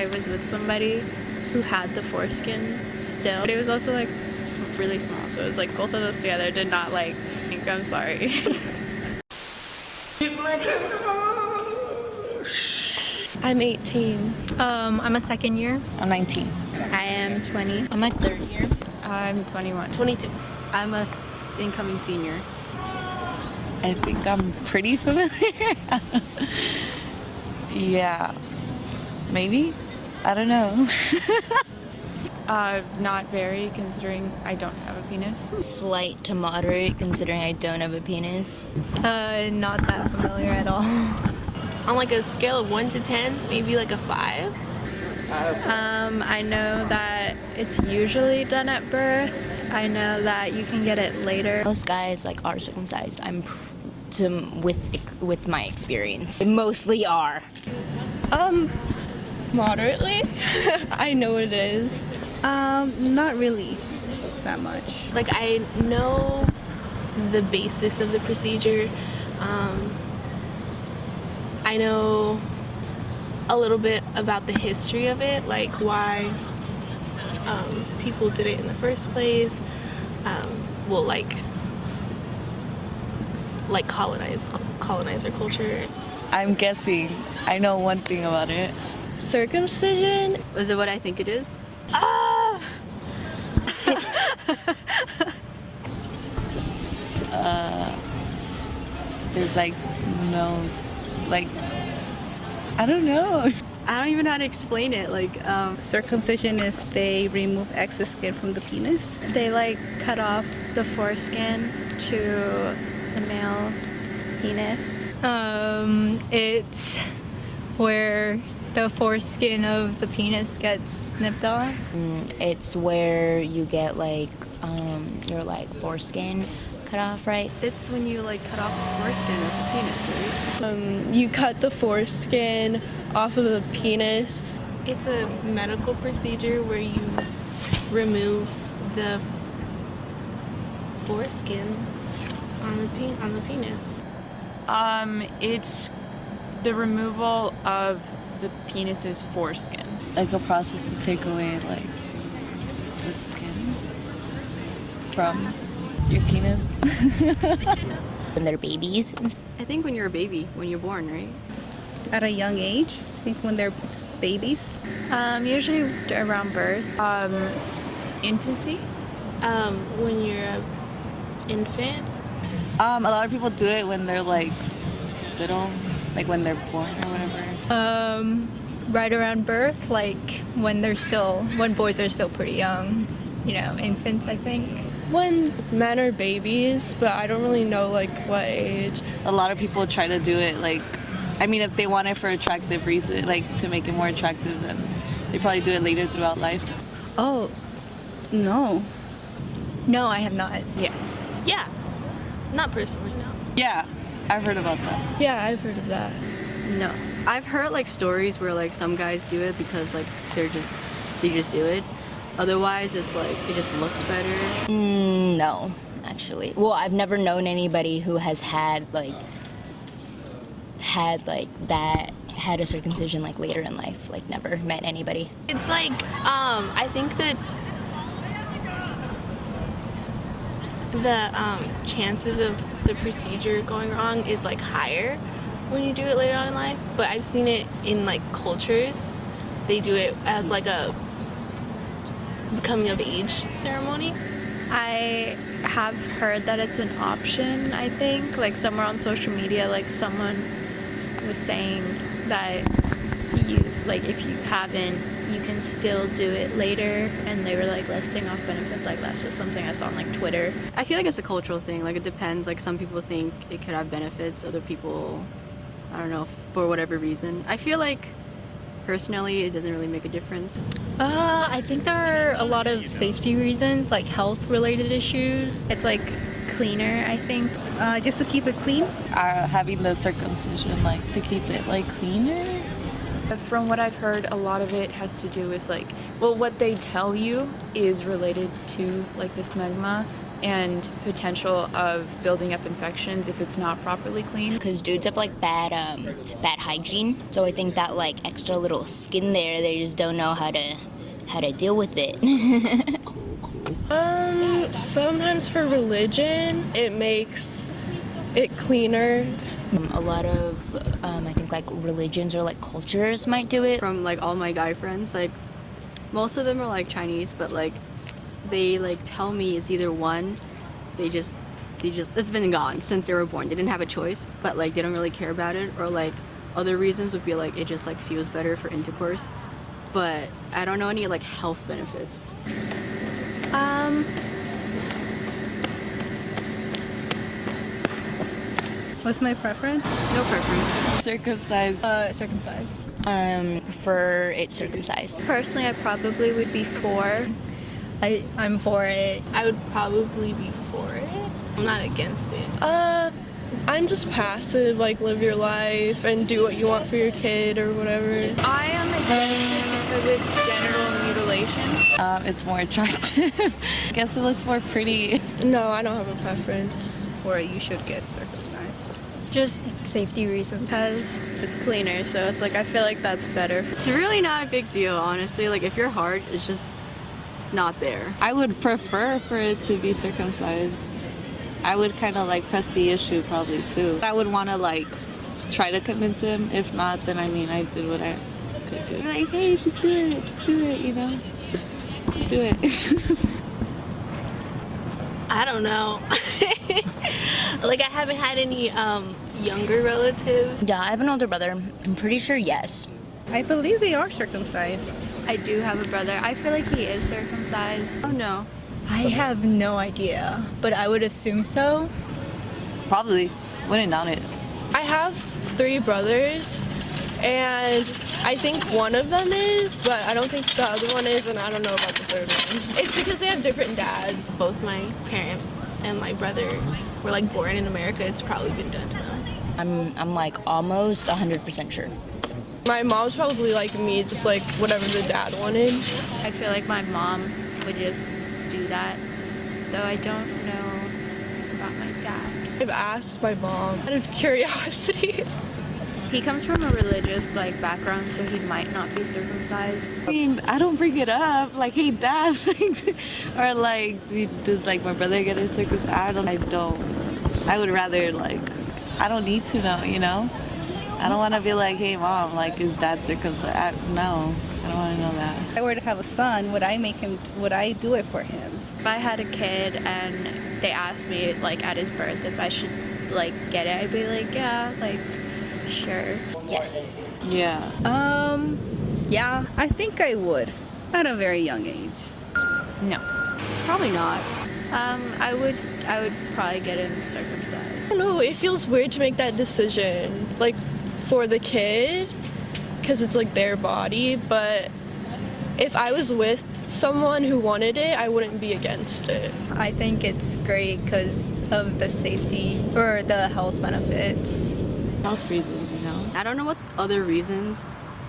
I was with somebody who had the foreskin still. But it was also like really small, so it's like both of those together did not like, I'm sorry. I'm 18. I'm a second year. I'm 19. I am 20. I'm a third year. I'm 21. 22. I'm a incoming senior. I think I'm pretty familiar. Yeah, maybe? I don't know. Not very, considering I don't have a penis. Slight to moderate, considering I don't have a penis. Not that familiar at all. On like a scale of 1 to 10, maybe like a 5. I know that it's usually done at birth. I know that you can get it later. Most guys like are circumcised. With my experience, they mostly are. Moderately. I know what it is. Not really that much. Like, I know the basis of the procedure. I know a little bit about the history of it, like why people did it in the first place. Well, like colonizer culture. I'm guessing. I know one thing about it. Circumcision? Is it what I think it is? There's like no, like, I don't know. I don't even know how to explain it. Like, Circumcision is they remove excess skin from the penis. They like cut off the foreskin to the male penis. It's where the foreskin of the penis gets snipped off. It's where you get like your like foreskin cut off, right? it's when you like cut off the foreskin of the penis, right? You cut the foreskin off of the penis. It's a medical procedure where you remove the foreskin on the penis. It's the removal of the penis's foreskin. Like a process to take away like the skin from your penis. When they're babies. I think when you're a baby, when you're born, right? At a young age, I think when they're babies. Usually around birth. Infancy. When you're an infant. A lot of people do it when they're like little, like when they're born or whatever. Right around birth, like when boys are still pretty young, infants, I think. When men are babies, but I don't really know like what age. A lot of people try to do it like, I mean, if they want it for attractive reason, like to make it more attractive, then they probably do it later throughout life. Oh, no. No, I have not. Yes. Yeah. Not personally, no. Yeah, I've heard about that. Yeah, I've heard of that. No. I've heard like stories where like some guys do it because like they just do it. Otherwise, it's like it just looks better. No, actually. Well, I've never known anybody who has had a circumcision like later in life. Like never met anybody. It's like, I think that the chances of the procedure going wrong is like higher when you do it later on in life. But I've seen it in like cultures. They do it as like a coming of age ceremony. I have heard that it's an option, I think. Like somewhere on social media, like someone was saying that if you haven't, you can still do it later, and they were like listing off benefits. Like that's just something I saw on like Twitter. I feel like it's a cultural thing. Like it depends. Like some people think it could have benefits. Other people, I don't know, for whatever reason. I feel like personally, it doesn't really make a difference. I think there are a lot of safety reasons, like health-related issues. It's like cleaner, I think. Just to keep it clean. Having the circumcision likes to keep it like cleaner. From what I've heard, a lot of it has to do with what they tell you is related to like the smegma, and potential of building up infections if it's not properly cleaned. Because dudes have like bad hygiene, so I think that like extra little skin there, they just don't know how to deal with it. Sometimes for religion, it makes it cleaner. A lot of I think like religions or like cultures might do it. From like all my guy friends, like most of them are like Chinese, but like they like tell me it's either one, they just it's been gone since they were born. They didn't have a choice, but like they don't really care about it, or like other reasons would be like it just like feels better for intercourse. But I don't know any like health benefits. What's my preference? No preference. Circumcised. Circumcised. Prefer it circumcised. Personally, I probably would be for. I'm for it. I would probably be for it. I'm not against it. I'm just passive, like live your life and do what you want for your kid or whatever. I am against it because it's genital mutilation. It's more attractive. I guess it looks more pretty. No, I don't have a preference. For it, you should get circumcised. Just safety reasons. Because it's cleaner, so it's like I feel like that's better. It's really not a big deal, honestly. Like if your heart is just it's not there. I would prefer for it to be circumcised. I would kind of like press the issue probably too. I would want to like try to convince him. If not, then I mean I did what I could do. Like, hey, just do it, you know? Just do it. I don't know. Like I haven't had any younger relatives. Yeah, I have an older brother. I'm pretty sure yes. I believe they are circumcised. I do have a brother. I feel like he is circumcised. Oh no. I have no idea, but I would assume so. Probably. Wouldn't doubt it. I have 3 brothers, and I think one of them is, but I don't think the other one is, and I don't know about the third one. It's because they have different dads. Both my parent and my brother were like born in America. It's probably been done to them. I'm like almost 100% sure. My mom's probably like me, just like whatever the dad wanted. I feel like my mom would just do that, though I don't know about my dad. I've asked my mom out of curiosity. He comes from a religious like background, so he might not be circumcised. I mean, I don't bring it up. Like, hey, dad. Or like, did like my brother get his circumcised? I don't. I would rather like, I don't need to know, you know? I don't want to be like, hey, mom, like, is dad circumcised? No, I don't want to know that. If I were to have a son, would I do it for him? If I had a kid and they asked me like at his birth if I should like get it, I'd be like, yeah, like sure. Yes. Yeah. Yeah, I think I would at a very young age. No. Probably not. I would probably get him circumcised. I don't know, it feels weird to make that decision, like for the kid, because it's like their body, but if I was with someone who wanted it, I wouldn't be against it. I think it's great because of the safety or the health benefits. Health reasons, you know? I don't know what other reasons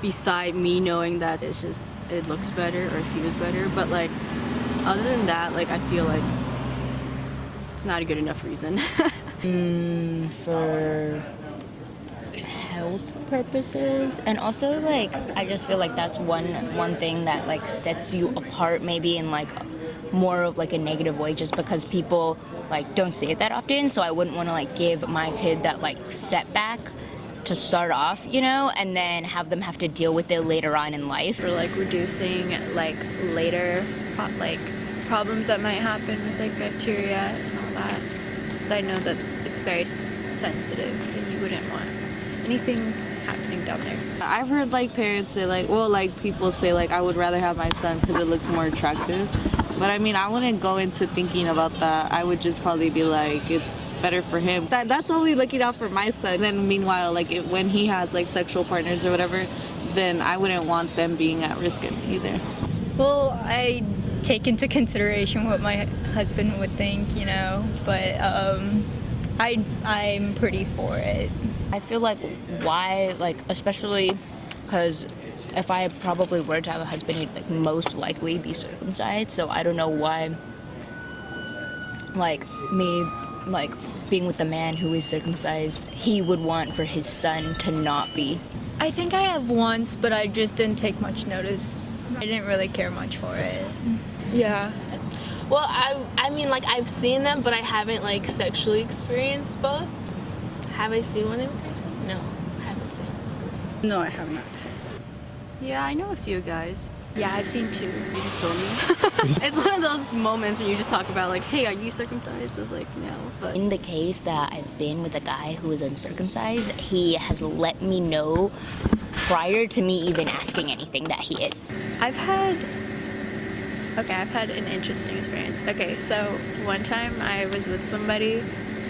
beside me knowing that it looks better or it feels better, but like other than that, like I feel like it's not a good enough reason. For health purposes, and also like I just feel like that's one thing that like sets you apart maybe in like more of like a negative way, just because people like don't say it that often. So I wouldn't want to like give my kid that like setback to start off, you know, and then have them have to deal with it later on in life. For like reducing like later problems that might happen with like bacteria and all that, because I know that it's very sensitive and you wouldn't want anything happening down there. I've heard like parents say like, well, like people say like, I would rather have my son because it looks more attractive. But I mean, I wouldn't go into thinking about that. I would just probably be like, it's better for him. That's only looking out for my son. Then meanwhile, like when he has like sexual partners or whatever, then I wouldn't want them being at risk either. Well, I take into consideration what my husband would think, you know, but I'm pretty for it. I feel like why, like especially because if I probably were to have a husband, he'd like most likely be circumcised. So I don't know why like me, like being with a man who is circumcised, he would want for his son to not be. I think I have once, but I just didn't take much notice. I didn't really care much for it. Yeah. Well, I mean, like, I've seen them, but I haven't, like, sexually experienced both. Have I seen one in person? No, I haven't seen one in person. No, I have not. Yeah, I know a few guys. Yeah, I've seen 2. You just told me. It's one of those moments when you just talk about like, hey, are you circumcised? It's like, no. But In the case that I've been with a guy who is uncircumcised, he has let me know prior to me even asking anything that he is. I've had an interesting experience. Okay, so one time I was with somebody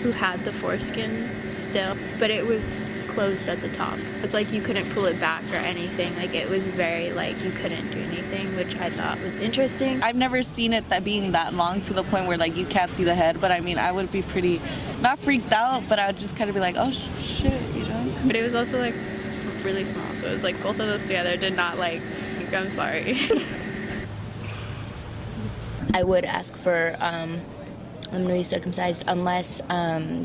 who had the foreskin still, but it was closed at the top. It's like you couldn't pull it back or anything. Like it was very like you couldn't do anything, which I thought was interesting. I've never seen it that being that long to the point where like you can't see the head, but I mean I would be pretty, not freaked out, but I would just kind of be like, oh shit, you know? But it was also like really small, so it was like both of those together did not like, I'm sorry. I would ask for them to be circumcised unless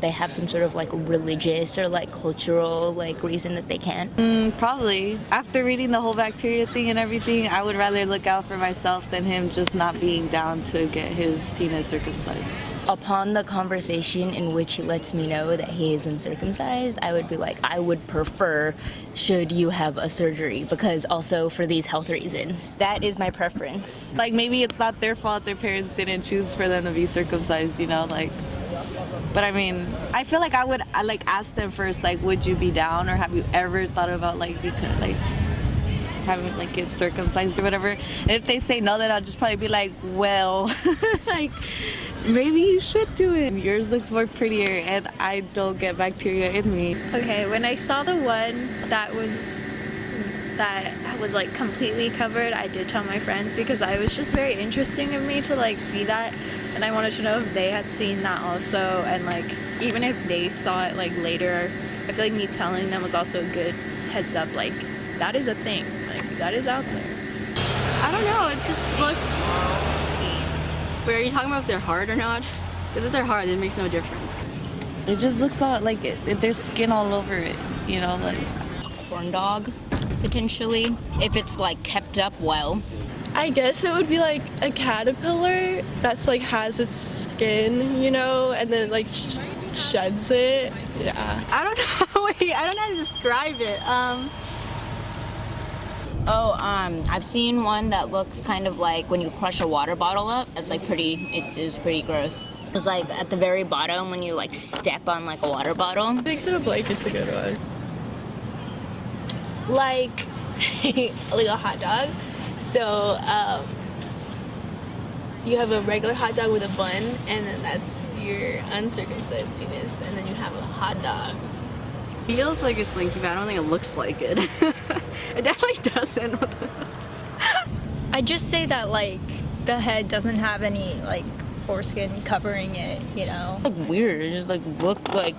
they have some sort of like religious or like cultural like reason that they can't. Probably. After reading the whole bacteria thing and everything, I would rather look out for myself than him just not being down to get his penis circumcised. Upon the conversation in which he lets me know that he is uncircumcised, I would be like, I would prefer should you have a surgery, because also for these health reasons. That is my preference. Like maybe it's not their fault their parents didn't choose for them to be circumcised, you know, like. But I mean, I feel like I like ask them first, like, would you be down, or have you ever thought about like having like get circumcised or whatever? And if they say no, then I'll just probably be like, well, like maybe you should do it. Yours looks more prettier, and I don't get bacteria in me. Okay, when I saw the one that was like completely covered, I did tell my friends because it was just very interesting of me to like see that, and I wanted to know if they had seen that also, and like even if they saw it like later, I feel like me telling them was also a good heads up, like that is a thing, like that is out there. I don't know. It just looks. Wait, are you talking about if they're hard or not? Because if they're hard, it makes no difference. It just looks all like there's skin all over it, you know, like. Corn dog, potentially, if it's like kept up well. I guess it would be like a caterpillar that's like has its skin, you know, and then like sheds it. Yeah. I don't know. Wait, I don't know how to describe it. I've seen one that looks kind of like when you crush a water bottle up. It's like it is pretty gross. It's like at the very bottom when you like step on like a water bottle. Mix it up like it's a good one. Like a hot dog. So you have a regular hot dog with a bun, and then that's your uncircumcised penis, and then you have a hot dog. It feels like it's slinky, but I don't think it looks like it. It definitely doesn't. I just say that like the head doesn't have any like foreskin covering it, you know. Like weird. It just like looked like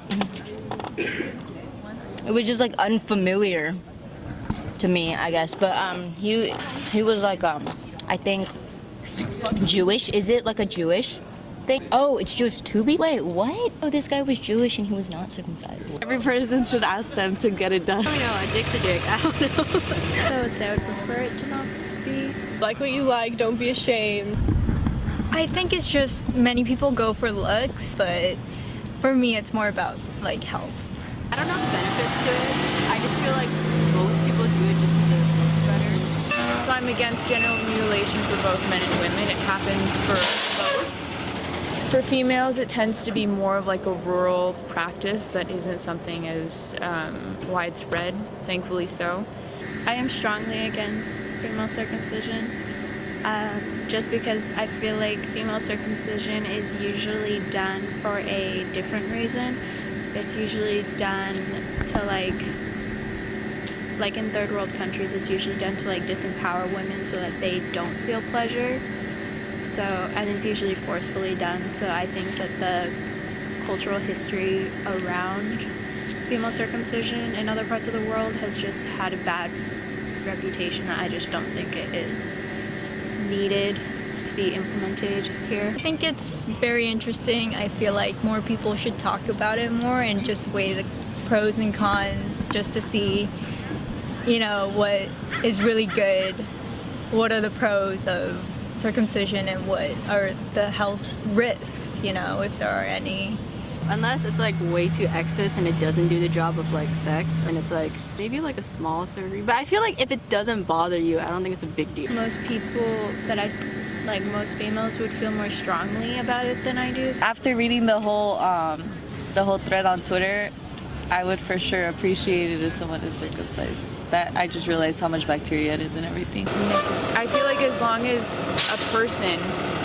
it was just like unfamiliar to me, I guess. But he was like I think Jewish. Is it like a Jewish thing? Oh, it's Jewish to be? Wait, what? Oh, this guy was Jewish and he was not circumcised. Every person should ask them to get it done. I don't know. A dick's a dick. I don't know. So I would say I would prefer it to not be. Like what you like, don't be ashamed. I think it's just many people go for looks, but for me it's more about like health. I don't know the benefits to it. I just feel like most people do it just because it looks better. So I'm against genital mutilation for both men and women. It happens for both. For females, it tends to be more of like a rural practice that isn't something as widespread, thankfully so. I am strongly against female circumcision, just because I feel like female circumcision is usually done for a different reason. It's usually done to like in third world countries, it's usually done to like disempower women so that they don't feel pleasure. So, and it's usually forcefully done. So I think that the cultural history around female circumcision in other parts of the world has just had a bad reputation that I just don't think it is needed to be implemented here? I think it's very interesting. I feel like more people should talk about it more and just weigh the pros and cons just to see, you know, what is really good. What are the pros of circumcision and what are the health risks, you know, if there are any. Unless it's like way too excess and it doesn't do the job of like sex, and it's like maybe like a small surgery. But I feel like if it doesn't bother you, I don't think it's a big deal. Most people that I like, most females would feel more strongly about it than I do. After reading the whole thread on Twitter, I would for sure appreciate it if someone is circumcised. That I just realized how much bacteria it is and everything. I feel like as long as a person,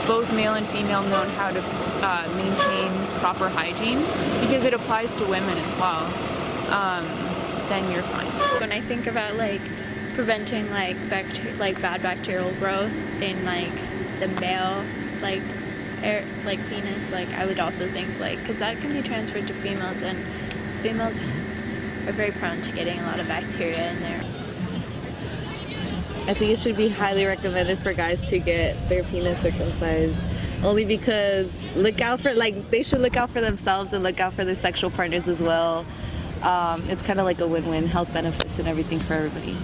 both male and female, know how to maintain proper hygiene, because it applies to women as well, then you're fine. When I think about like preventing like bad bacterial growth in like the male like penis, like I would also think like, because that can be transferred to females, and females are very prone to getting a lot of bacteria in there. I think it should be highly recommended for guys to get their penis circumcised, only because they should look out for themselves and look out for their sexual partners as well. It's kind of like a win-win, health benefits and everything for everybody.